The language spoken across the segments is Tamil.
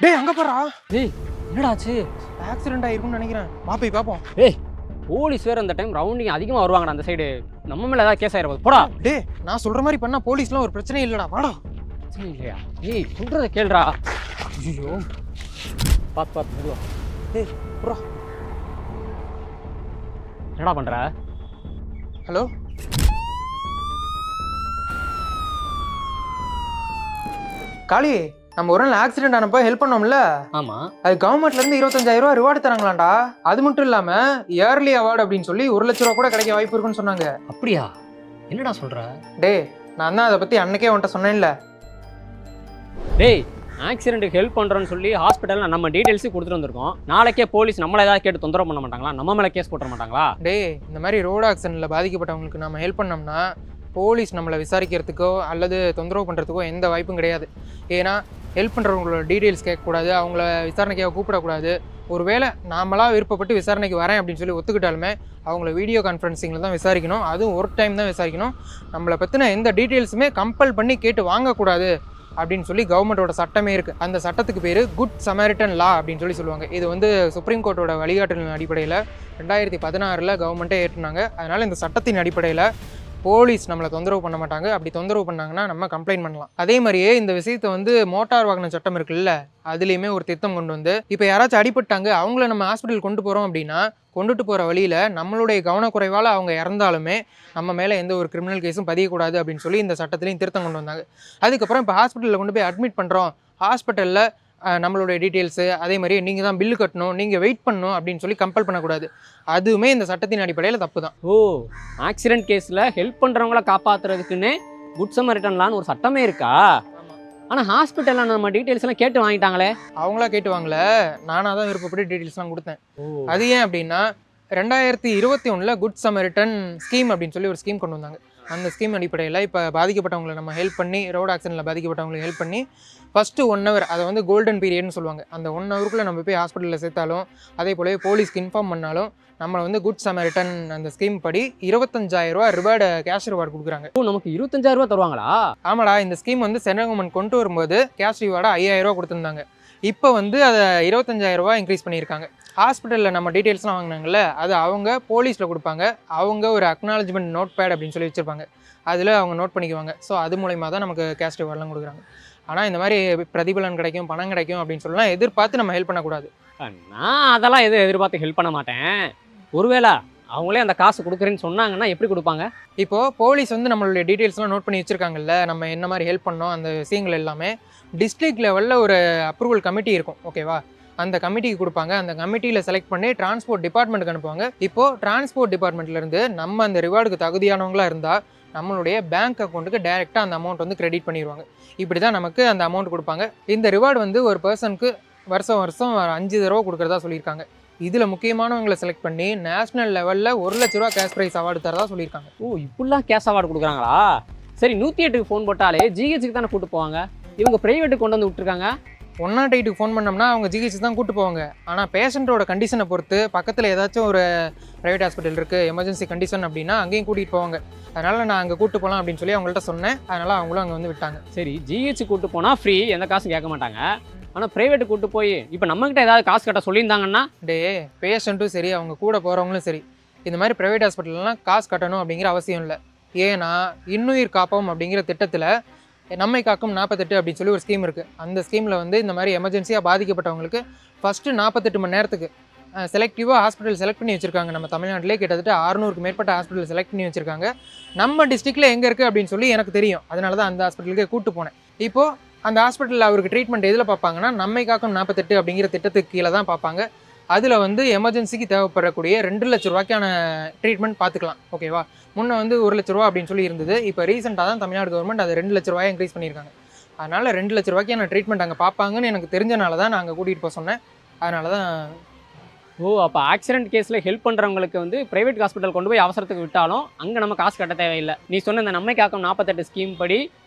டேய் அங்க போறா. டேய் என்னடாச்சு? ஆக்சிடென்ட் ஆயிருக்கும்னு நினைக்கிறேன். வா போய் பாப்போம். ஏய் போலீஸ் வேற அந்த டைம் ரவுண்டிங் அதிகமாக வருவாங்கடா அந்த சைடு. நம்ம மேலே ஏதாவது கேஸ் ஆயிரும் போடா. டேய் நான் சொல்ற மாதிரி பண்ணா போலீஸ்லாம் ஒரு பிரச்சனை இல்லடா. வாடா. பிரச்சனை இல்லையா? ஏய் சொல்கிறத கேளுடா. ஐயோ பார்த்து மெதுவா. டேய் ப்ரோ. என்னடா பண்ணுற? ஹலோ காளி, நம்ம ஒரு நாள் ஆக்சிடென்ட் ஆனப்போ ஹெல்ப் பண்ணோம்ல, ஆமாம். அது கவர்மெண்ட்ல இருந்து 25,000 ரூபா ரிவார்டு தராங்களாண்டா. அது மட்டும் இல்லாம இயர்லி அவார்டு அப்படின்னு சொல்லி 1,00,000 ரூபா கூட கிடைக்க வாய்ப்பு இருக்குன்னு சொன்னாங்க. அப்படியா? என்னடா சொல்கிற? டேய் நான் தான் அதை பத்தி அன்னைக்கே உன்கிட்ட சொன்னேன்ல. டேய் ஆக்சிடென்ட்டுக்கு ஹெல்ப் பண்ணுறோன்னு சொல்லி ஹாஸ்பிட்டலில் நம்ம டீட்டெயில்ஸு கொடுத்துட்டு வந்திருக்கோம். நாளைக்கே போலீஸ் நம்மளை ஏதாவது கேட்டு தொந்தரவு பண்ண மாட்டாங்களா? நம்ம மேலே கேஸ் போட்டுற மாட்டாங்களா? டேய் இந்த மாதிரி ரோடு ஆக்சிடென்ட்ல பாதிக்கப்பட்டவங்களுக்கு நம்ம ஹெல்ப் பண்ணோம்னா போலீஸ் நம்மளை விசாரிக்கிறதுக்கோ அல்லது தொந்தரவு பண்ணுறதுக்கோ எந்த வாய்ப்பும் கிடையாது. ஏன்னா ஹெல்ப் பண்ணுறவங்களோட டீட்டெயில்ஸ் கேட்கக்கூடாது, அவங்கள விசாரணைக்காக கூப்பிடக்கூடாது. ஒருவேளை நாமளாக விருப்பப்பட்டு விசாரணைக்கு வரேன் அப்படின்னு சொல்லி ஒத்துக்கிட்டாலுமே அவங்கள வீடியோ கான்ஃபரன்சிங்கில் தான் விசாரிக்கணும். அதுவும் ஒரு டைம் தான் விசாரிக்கணும். நம்மளை பற்றின எந்த டீட்டெயில்ஸுமே கம்பல் பண்ணி கேட்டு வாங்கக்கூடாது அப்படின்னு சொல்லி கவர்மெண்ட்டோட சட்டமே இருக்குது. அந்த சட்டத்துக்கு பேர் குட் சமாரிட்டன் லா அப்படின்னு சொல்லி சொல்லுவாங்க. இது வந்து சுப்ரீம் கோர்ட்டோட வழிகாட்டுதலின் அடிப்படையில் 2016 கவர்மெண்ட்டே ஏற்றுனாங்க. அதனால் இந்த சட்டத்தின் அடிப்படையில் போலீஸ் நம்மளை தொந்தரவு பண்ண மாட்டாங்க. அப்படி தொந்தரவு பண்ணாங்கன்னா நம்ம கம்ப்ளைண்ட் பண்ணலாம். அதே மாதிரியே இந்த விஷயத்தை வந்து மோட்டார் வாகன சட்டம் இருக்குல்ல, அதுலேயுமே ஒரு திட்டம் கொண்டு வந்து இப்போ யாராச்சும் அடிபட்டாங்க அவங்கள நம்ம ஹாஸ்பிட்டல் கொண்டு போகிறோம் அப்படின்னா கொண்டுட்டு போகிற வழியில் நம்மளுடைய கவனக்குறைவால் அவங்க இறந்தாலுமே நம்ம மேலே எந்த ஒரு கிரிமினல் கேஸும் பதியக்கூடாது அப்படின்னு சொல்லி இந்த சட்டத்திலையும் திருத்தம் கொண்டு வந்தாங்க. அதுக்கப்புறம் இப்போ ஹாஸ்பிட்டலில் கொண்டு போய் அட்மிட் பண்ணுறோம், ஹாஸ்பிட்டலில் நம்மளுடைய டீட்டெயில்ஸு அதே மாதிரி நீங்கள் தான் பில்லு கட்டணும், நீங்கள் வெயிட் பண்ணணும் அப்படின்னு சொல்லி கம்பல் பண்ணக்கூடாது. அதுவுமே இந்த சட்டத்தின் அடிப்படையில் தப்பு தான். ஓ ஆக்சிடென்ட் கேஸில் ஹெல்ப் பண்ணுறவங்கள காப்பாற்றுறதுக்குன்னு குட் சமாரிட்டன் லான்னு ஒரு சட்டமே இருக்கா? ஆனால் ஹாஸ்பிட்டலில் நம்ம டீட்டெயில்ஸ் எல்லாம் கேட்டு வாங்கிட்டாங்களே. அவங்களா கேட்டு வாங்கல, நானாக தான் விருப்பப்பட்டு டீட்டெயில்ஸ்லாம் கொடுத்தேன். அது ஏன் அப்படின்னா 2021 குட் சமாரிட்டன் ஸ்கீம் அப்படின்னு சொல்லி ஒரு ஸ்கீம் கொண்டு வந்தாங்க. அந்த ஸ்கீம் அடிப்படையில் இப்போ பாதிக்கப்பட்டவங்களை நம்ம ஹெல்ப் பண்ணி ரோடு ஆக்சிடென்ட்டில் பாதிக்கப்பட்டவங்களுக்கு ஹெல்ப் பண்ணி ஃபஸ்ட்டு 1 hour, அதை வந்து கோல்டன் பீரியட்னு சொல்லுவாங்க. அந்த 1 hourக்குள்ளே நம்ம போய் ஹாஸ்பிட்டலில் சேர்த்தாலும் அதே போலவே போலீஸ்க்கு இன்ஃபார்ம் பண்ணாலும் நம்மளை வந்து குட் சமாரிட்டன் அந்த ஸ்கீம் படி 25,000 ரூபா ரிவார்டு கேஷ் ரிவார்டு கொடுக்குறாங்க. ஓ நமக்கு 25,000 ரூபா தருவாங்களா? ஆமாடா, இந்த ஸ்கீம் வந்து சென்ட்ரல் கவர்மெண்ட் கொண்டு வரும்போது கேஷ் ரிவார்டாக 5,000 ரூபா கொடுத்துருந்தாங்க. இப்போ வந்து அதை 25,000 ரூபா இன்க்ரீஸ் பண்ணியிருக்காங்க. ஹாஸ்பிட்டலில் நம்ம டீட்டெயில்ஸ்லாம் வாங்கினாங்கல்ல, அது அவங்க போலீஸில் கொடுப்பாங்க. அவங்க ஒரு அக்னாலஜ்மெண்ட் நோட் பேட் அப்படின்னு சொல்லி வச்சுருப்பாங்க, அதில் அவங்க நோட் பண்ணிக்குவாங்க. ஸோ அது மூலயமா தான் நமக்கு கேஷ் ரிவார்ட்லாம் கொடுக்குறாங்க. ஆனால் இந்த மாதிரி பிரதிபலன் கிடைக்கும், பணம் கிடைக்கும் அப்படின்னு சொல்லலாம் எதிர்பார்த்து நம்ம ஹெல்ப் பண்ணக்கூடாது. நான் அதெல்லாம் எதுவும் எதிர்பார்த்து ஹெல்ப் பண்ண மாட்டேன். ஒருவேளை அவங்களே அந்த காசு கொடுக்குறேன்னு சொன்னாங்கன்னா எப்படி கொடுப்பாங்க? இப்போது போலீஸ் வந்து நம்மளுடைய டீட்டெயில்ஸ்லாம் நோட் பண்ணி வச்சுருக்காங்கல்ல, நம்ம என்ன மாதிரி ஹெல்ப் பண்ணோம் அந்த விஷயங்கள் எல்லாமே டிஸ்ட்ரிக்ட் லெவலில் ஒரு அப்ரூவல் கமிட்டி இருக்கும், ஓகேவா? அந்த கமிட்டிக்கு கொடுப்பாங்க. அந்த கமிட்டியில் செலக்ட் பண்ணி டிரான்ஸ்போர்ட் டிபார்ட்மெண்ட்டுக்கு அனுப்புவாங்க. இப்போது டிரான்ஸ்போர்ட் டிபார்ட்மெண்ட்லேருந்து நம்ம அந்த ரிவார்டுக்கு தகுதியானவங்களாக இருந்தால் நம்மளுடைய பேங்க் அக்கௌண்ட்டுக்கு டைரெக்டாக அந்த அமௌண்ட் வந்து கிரெடிட் பண்ணிடுவாங்க. இப்படி தான் நமக்கு அந்த அமௌண்ட் கொடுப்பாங்க. இந்த ரிவார்டு வந்து ஒரு பர்சனுக்கு வருஷம் 5 தடவை கொடுக்குறதா சொல்லியிருக்காங்க. இதில் முக்கியமானவங்களை செலக்ட் பண்ணி நேஷனல் லெவலில் 1,00,000 ரூபா கேஷ் ப்ரைஸ் அவார்டு தரதா சொல்லியிருக்காங்க. ஓ இப்படிலாம் கேஷ் அவார்டு கொடுக்குறாங்களா? சரி 108க்கு ஃபோன் போட்டாலே ஜிஹெச்சுக்கு தானே கூப்பிட்டு போவாங்க, இவங்க ப்ரைவேட்டுக்கு கொண்டு வந்து விட்டுருக்காங்க. 108க்கு ஃபோன் பண்ணோம்னா அவங்க ஜிஹெச் தான் கூப்பிட்டு போவாங்க. ஆனால் பேஷண்ட்டோட கண்டிஷனை பொறுத்து பக்கத்தில் ஏதாச்சும் ஒரு ப்ரைவேட் ஹாஸ்பிட்டல் இருக்குது, எமர்ஜென்சி கண்டிஷன் அப்படின்னா அங்கேயும் கூட்டிகிட்டு போவாங்க. அதனால் நான் அங்கே கூப்பிட்டு போகலாம் அப்படின்னு சொல்லி அவங்கள்ட்ட சொன்னேன். அதனால் அவங்களும் அங்கே வந்து விட்டாங்க. சரி ஜிஹெச்சு கூப்பிட்டு போனால் ஃப்ரீ, எந்த காசும் கேட்க மாட்டாங்க. ஆனால் ப்ரைவேட்டு கூப்பிட்டு போய் இப்போ நம்மக்கிட்ட ஏதாவது காசு கட்ட சொல்லியிருந்தாங்கன்னா பேஷண்ட்டும் சரி அவங்க கூட போகிறவங்களும் சரி இந்த மாதிரி ப்ரைவேட் ஹாஸ்பிட்டல்லாம் காசு கட்டணும் அப்படிங்கிற அவசியம் இல்லை. ஏன்னா இன்னுயிர் காப்போம் அப்படிங்கிற திட்டத்தில் நம்மை காக்கும் 48 அப்படின்னு சொல்லி ஒரு ஸ்கீம் இருக்குது. அந்த ஸ்கீமில் வந்து இந்த மாதிரி எமர்ஜென்சியாக பாதிக்கப்பட்டவங்களுக்கு ஃபஸ்ட்டு 48 மணி நேரத்துக்கு செலக்டிவாக ஹாஸ்பிட்டல் செலக்ட் பண்ணி வச்சுருக்காங்க. நம்ம தமிழ்நாட்டிலே கிட்டத்தட்ட 600க்கு மேற்பட்ட ஹாஸ்பிட்டல் செலக்ட் பண்ணி வச்சுருக்காங்க. நம்ம டிஸ்ட்ரிக்டில் எங்கே இருக்குது அப்படின்னு சொல்லி எனக்கு தெரியும். அதனால தான் அந்த ஹாஸ்பிட்டலுக்கே கூப்பிட்டு போனேன். இப்போது அந்த ஹாஸ்பிட்டலில் அவருக்கு ட்ரீட்மெண்ட் எதில் பார்ப்பாங்கன்னா நம்மை காக்கும் 48 அப்படிங்கிற திட்டத்துக்கு கீழே தான் பார்ப்பாங்க. அதில் வந்து எமர்ஜென்சிக்கு தேவைப்படக்கூடிய 2,00,000 ரூபாய்க்கான ட்ரீட்மெண்ட் பார்த்துக்கலாம், ஓகேவா? முன்னே வந்து 1,00,000 ரூபா அப்படின்னு சொல்லி இருந்தது. இப்போ ரீசெண்டாக தான் தமிழ்நாடு கவர்மெண்ட் அதை 2,00,000 ரூபாயை இன்க்ரீஸ் பண்ணியிருக்காங்க. அதனால் 2,00,000 ரூபாய்க்கான ட்ரீட்மெண்ட் அங்கே பார்ப்பாங்கன்னு எனக்கு தெரிஞ்சனால தான் நான் அங்கே கூட்டிகிட்டு போக சொன்னேன். அதனால தான். ஓ அப்போ ஆக்சிடென்ட் கேஸில் ஹெல்ப் பண்ணுறவங்களுக்கு வந்து ப்ரைவேட் ஹாஸ்பிட்டல் கொண்டு போய் அவசரத்துக்கு விட்டாலும் அங்கே நம்ம காசு கட்ட தேவையில்லை. நீ சொன்ன இந்த நம்மை காக்கும் 48 ஸ்கீம் படி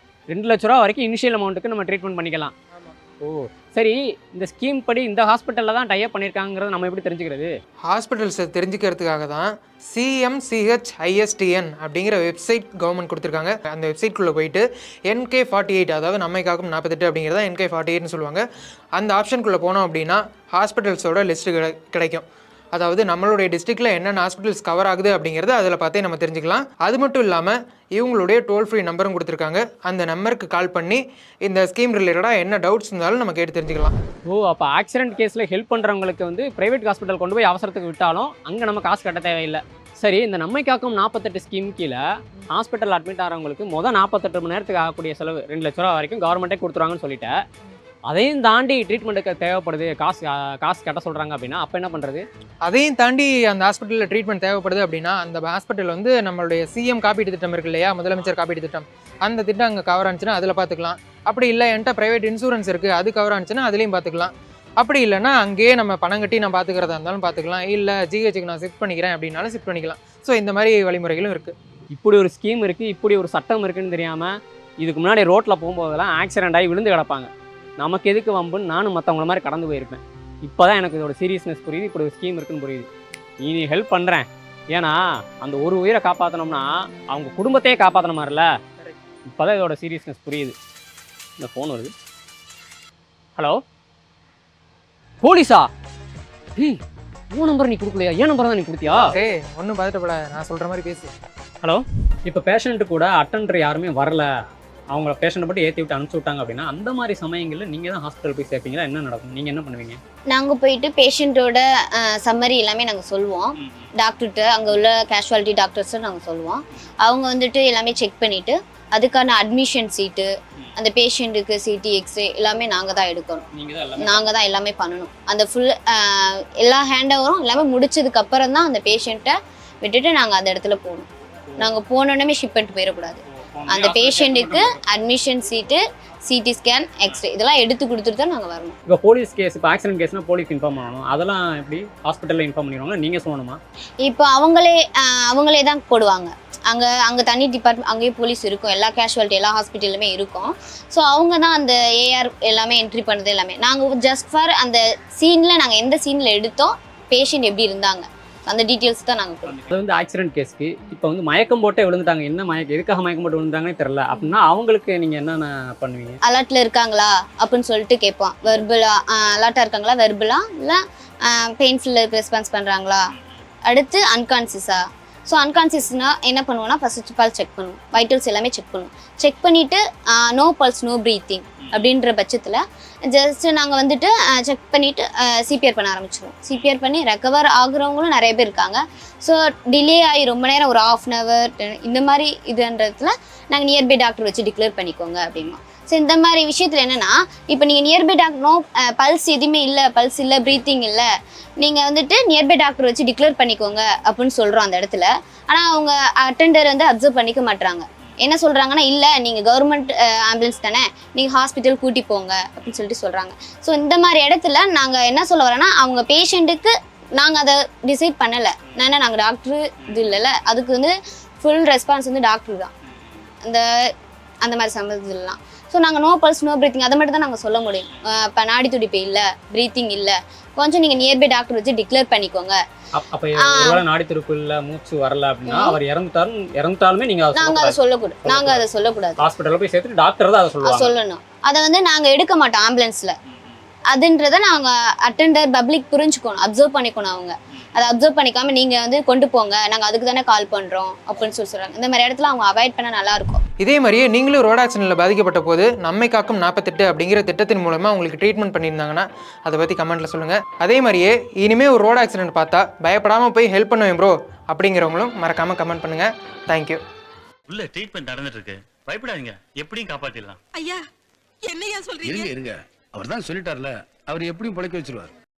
2,00,000 ரூபா வரைக்கும் இனிஷியல் அமௌண்ட்டுக்கு நம்ம ட்ரீட்மெண்ட் பண்ணிக்கலாம். ஓ சரி, இந்த ஸ்கீம் படி இந்த ஹாஸ்பிட்டலில் தான் டைப் பண்ணியிருக்காங்கிறத நம்ம எப்படி தெரிஞ்சுக்கிறது? ஹாஸ்பிட்டல்ஸை தெரிஞ்சுக்கிறதுக்காக தான் CMCHISTN அப்படிங்கிற வெப்சைட் கவர்மெண்ட் கொடுத்துருக்காங்க. அந்த வெப்சைட்குள்ளே போயிட்டு NK48, அதாவது நம்மை காக்கும் 48 அப்படிங்கிறத NK48ன்னு சொல்லுவாங்க. அந்த ஆப்ஷனுக்குள்ளே போனோம் அப்படின்னா ஹாஸ்பிட்டல்ஸோட லிஸ்ட்டு கிடைக்கும். அதாவது நம்மளுடைய டிஸ்ட்ரிக்டில் என்னென்ன ஹாஸ்பிட்டல்ஸ் கவர் ஆகுது அப்படிங்கிறத அதில் பார்த்தே நம்ம தெரிஞ்சுக்கலாம். அது மட்டும் இல்லாமல் இவங்களுடைய டோல் ஃப்ரீ நம்பரும் கொடுத்துருக்காங்க. அந்த நம்பருக்கு கால் பண்ணி இந்த ஸ்கீம் ரிலேட்டடாக என்ன டவுட்ஸ் இருந்தாலும் நம்ம கேட்டு தெரிஞ்சுக்கலாம். ஓ அப்போ ஆக்சிடென்ட் கேஸில் ஹெல்ப் பண்ணுறவங்களுக்கு வந்து ப்ரைவேட் ஹாஸ்பிட்டல் கொண்டு போய் அவசரத்துக்கு விட்டாலும் அங்கே நம்ம காசு கட்ட தேவையில்லை. சரி, இந்த நம்மை காக்கும் 48 ஸ்கீம் கீழே ஹாஸ்பிட்டல் அட்மிட் ஆகிறவங்களுக்கு மொதல் 48 மணி நேரத்துக்கு ஆகக்கூடிய செலவு 2 லட்ச ரூபா வரைக்கும் கவர்மெண்ட்டே கொடுத்துருவாங்கன்னு சொல்லிட்டேன். அதையும் தாண்டி ட்ரீட்மெண்ட்டுக்கு தேவைப்படுது, காசு கட்ட சொல்கிறாங்க அப்படின்னா அப்போ என்ன பண்ணுறது? அதையும் தாண்டி அந்த ஹாஸ்பிட்டலில் ட்ரீட்மெண்ட் தேவைப்படுது அப்படின்னா அந்த ஹாஸ்பிட்டல் வந்து நம்மளுடைய CM காப்பீட்டு திட்டம் இருக்கு இல்லையா, முதலமைச்சர் காப்பீட்டு திட்டம், அந்த திட்டம் அங்கே கவர் ஆனிச்சுன்னா அதில் பார்த்துக்கலாம். அப்படி இல்லை என்கிட்ட ப்ரைவேட் இன்சூரன்ஸ் இருக்குது அது கவர் ஆனிச்சுன்னா அதுலேயும் பார்த்துக்கலாம். அப்படி இல்லைன்னா அங்கேயே நம்ம பணம் கட்டி நான் பார்த்துக்கிறதா இருந்தாலும் பார்த்துக்கலாம். இல்லை GHக்கு நான் ஷிஃப்ட் பண்ணிக்கிறேன் அப்படின்னாலும் ஷிஃப்ட் பண்ணிக்கலாம். ஸோ இந்த மாதிரி வழிமுறைகளும் இருக்குது. இப்படி ஒரு ஸ்கீம் இருக்குது, இப்படி ஒரு சட்டம் இருக்குதுன்னு தெரியாமல் இதுக்கு முன்னாடி ரோட்டில் போகும்போதெல்லாம் ஆக்சிடென்ட் ஆகி விழுந்து கிடப்பாங்க. நமக்கு எதுக்கு வம்புன்னு நானும் மற்றவங்கள மாதிரி கடந்து போயிருப்பேன். இப்போ தான் எனக்கு இதோட சீரியஸ்னஸ் புரியுது, இப்படி ஒரு ஸ்கீம் இருக்குன்னு புரியுது. நீ ஹெல்ப் பண்ணுறேன், ஏன்னா அந்த ஒரு உயிரை காப்பாற்றினோம்னா அவங்க குடும்பத்தையே காப்பாற்றின மாதிரில. இப்போ தான் இதோட சீரியஸ்னஸ் புரியுது. இந்த ஃபோன் வருது. ஹலோ, போலீஸா? உன் நம்பர் நீ கொடுக்கலையா? என் நம்பர் தான் நீ கொடுத்தியா? ஒன்றும் பதட்டப்பட, நான் சொல்கிற மாதிரி பேசு. ஹலோ, இப்போ பேஷண்ட்டு கூட அட்டெண்டர் யாருமே வரல, அவங்கள பேஷண்ட்டை மட்டும் ஏற்றி விட்டு அனுப்பிச்சி விட்டாங்க அப்படின்னா அந்த மாதிரி சமயங்களில் நீங்கள் தான் ஹாஸ்பிட்டல் போய் சேர்ப்பீங்களா? என்ன நடக்கும்? நீங்கள் என்ன பண்ணுவீங்க? நாங்கள் போயிட்டு பேஷண்ட்டோட சம்மரி எல்லாமே நாங்கள் சொல்லுவோம். டாக்டர்கிட்ட, அங்கே உள்ள கேஷுவாலிட்டி டாக்டர்ஸை நாங்கள் சொல்லுவோம். அவங்க வந்துட்டு எல்லாமே செக் பண்ணிவிட்டு அதுக்கான அட்மிஷன் சீட்டு, அந்த பேஷண்ட்டுக்கு CT எக்ஸ்ரே எல்லாமே நாங்கள் தான் எடுக்கணும். நாங்கள் தான் எல்லாமே பண்ணணும். அந்த ஃபுல் எல்லா ஹேண்ட் ஓவரும் எல்லாமே முடிச்சதுக்கப்புறம் தான் அந்த பேஷண்ட்டை விட்டுட்டு நாங்கள் அந்த இடத்துல போகணும். நாங்கள் போனோன்னே ஷிப் பண்ணிட்டு போயிடக்கூடாது. அந்த பேஷண்ட்டுக்கு அட்மிஷன் சீட்டு, CT ஸ்கேன், எக்ஸ்ரே இதெல்லாம் எடுத்து கொடுத்துட்டு தான் நாங்கள் வரணும். இப்போ போலீஸ் கேஸ், இப்போ ஆக்சிடென்ட் கேஸ்னால் போலீஸ் இன்ஃபார்ம் பண்ணணும். அதெல்லாம் எப்படி ஹாஸ்பிட்டலில் இன்ஃபார்ம் பண்ணிடுவாங்க, நீங்கள் சொல்லணுமா? இப்போ அவங்களே தான் போடுவாங்க. அங்கே தனி டிபார்ட்மெண்ட், அங்கேயே போலீஸ் இருக்கும், எல்லா கேஷுவாலிட்டி எல்லா ஹாஸ்பிட்டலுமே இருக்கும். ஸோ அவங்க தான் அந்த AR எல்லாமே என்ட்ரி பண்ணுறது எல்லாமே. நாங்கள் ஜஸ்ட் ஃபார் அந்த சீனில் நாங்கள் எந்த சீனில் எடுத்தோம், பேஷண்ட் எப்படி இருந்தாங்க, அந்த டீட்டெயில்ஸ் தான் நாங்கள் கொடுப்போம். அது வந்து ஆக்சிடென்ட் கேஸ்க்கு இப்போ வந்து மயக்கம் போட்டே விழுந்துட்டாங்க, என்ன எதுக்காக மயக்கம் போட்டு விழுந்தாங்கன்னு தெரியல அப்படின்னா அவங்களுக்கு நீங்கள் என்னென்ன பண்ணுவீங்க? அலர்ட்டில் இருக்காங்களா அப்படின்னு சொல்லிட்டு கேட்போம். வெர்பலாக அலர்ட்டாக இருக்காங்களா, வெர்பலாக இல்லை பெயின்ஃபுல்லுக்கு ரெஸ்பான்ஸ் பண்ணுறாங்களா, அடுத்து அன்கான்சியஸா. ஸோ அன்கான்சியஸ்னால் என்ன பண்ணுவோம்னா ஃபர்ஸ்ட் ஆஃப் ஆல் செக் பண்ணுவோம், வைட்டல்ஸ் எல்லாமே செக் பண்ணுவோம். செக் பண்ணிவிட்டு நோ பல்ஸ் நோ ப்ரீத்திங் அப்படின்ற பட்சத்தில் ஜஸ்ட் நாங்கள் வந்துட்டு செக் பண்ணிவிட்டு CPR பண்ண ஆரம்பிச்சிடுவோம். CPR பண்ணி ரெக்கவர் ஆகுறவங்களும் நிறைய பேர் இருக்காங்க. ஸோ டிலே ஆகி ரொம்ப நேரம் ஒரு 1/2 hour இந்த மாதிரி இதுன்றதுல நாங்கள் நியர்பை டாக்டர் வச்சு டிக்ளேர் பண்ணிக்கோங்க அப்படிமா. ஸோ இந்த மாதிரி விஷயத்தில் என்னென்னா, இப்போ நீங்கள் நியர்பை டாக்டர் பல்ஸ் எதுவுமே இல்லை, பல்ஸ் இல்லை, ப்ரீத்திங் இல்லை, நீங்கள் வந்துட்டு நியர்பை டாக்டர் வச்சு டிக்ளேர் பண்ணிக்கோங்க அப்படின்னு சொல்கிறோம் அந்த இடத்துல. ஆனால் அவங்க அட்டெண்டர் வந்து அப்சர்வ் பண்ணிக்க மாட்டாங்க. என்ன சொல்கிறாங்கன்னா, இல்லை நீங்கள் கவர்மெண்ட் ஆம்புலன்ஸ் தானே, நீங்கள் ஹாஸ்பிட்டல் கூட்டி போங்க அப்படின்னு சொல்லிட்டு சொல்கிறாங்க. ஸோ இந்த மாதிரி இடத்துல நாங்கள் என்ன சொல்ல வரோன்னா, அவங்க பேஷண்ட்டுக்கு நாங்கள் அதை டிசைட் பண்ணலை. ஏன்னா நாங்கள் டாக்டரு இது இல்லைல்ல, அதுக்கு வந்து ஃபுல் ரெஸ்பான்ஸ் வந்து டாக்டர் தான் அந்த மாதிரி சம்பந்தத்துலாம். ஸோ நாங்கள் நோ பல்ஸ் நோ ப்ரீத்திங் அதை மட்டும் தான் நாங்கள் சொல்ல முடியும். இப்போ நாடி துடிப்பு இல்லை, ப்ரீத்திங் இல்லை, கொஞ்சம் நீங்கள் நியர்பை டாக்டர் வச்சு டிக்ளேர் பண்ணிக்கோங்க. அப்போ நாடி துடிப்பு இல்லை, மூச்சு வரல அப்படின்னா அவர் இறந்துட்டாலுமே நீங்கள் நாங்கள் அதை சொல்லக்கூடாது. நாங்கள் அதை சொல்லக்கூடாது. ஹாஸ்பிட்டலில் போய் சேர்த்துட்டு டாக்டர் தான் அதை சொல்லணும். அதை வந்து நாங்கள் எடுக்க மாட்டோம் ஆம்புலன்ஸில். அதுன்றதை நாங்கள் அட்டெண்டர் பப்ளிக் புரிஞ்சுக்கணும், அப்சர்வ் பண்ணிக்கணும். அவங்க அதை அப்சர்வ் பண்ணிக்காம நீங்கள் வந்து கொண்டு போங்க, நாங்கள் அதுக்கு தானே கால் பண்ணுறோம் அப்படின்னு சொல்கிறாங்க. இந்த மாதிரி இடத்துல அவங்க அவாய்ட் பண்ணால் நல்லாயிருக்கும். இதே மாதிரியே நீங்களும் ரோட் ஆக்சிடென்ட்டில் பாதிக்கப்பட்ட போது நம்மை காக்கும் 48 அப்படிங்கிற திட்டத்தின் மூலமாக உங்களுக்கு ட்ரீட்மெண்ட் பண்ணியிருந்தாங்கன்னா அதை பற்றி கமெண்ட்டில் சொல்லுங்கள். அதே மாதிரியே இனிமேல் ஒரு ரோட் ஆக்சிடென்ட் பார்த்தா பயப்படாமல் போய் ஹெல்ப் பண்ணுவேன் ப்ரோ அப்படிங்கிறவங்களும் மறக்காமல் கமெண்ட் பண்ணுங்கள். தேங்க்யூ. உள்ள ட்ரீட்மெண்ட் நடந்துட்டு இருக்கு, பயப்படாதீங்க, எப்படியும் காப்பாற்றிடலாம். ஐயா என்னையா சொல்றீங்க? இருங்க அவர் தான் சொல்லிட்டார்ல, அவர் எப்படியும் பிழைக்க வச்சிருவார்.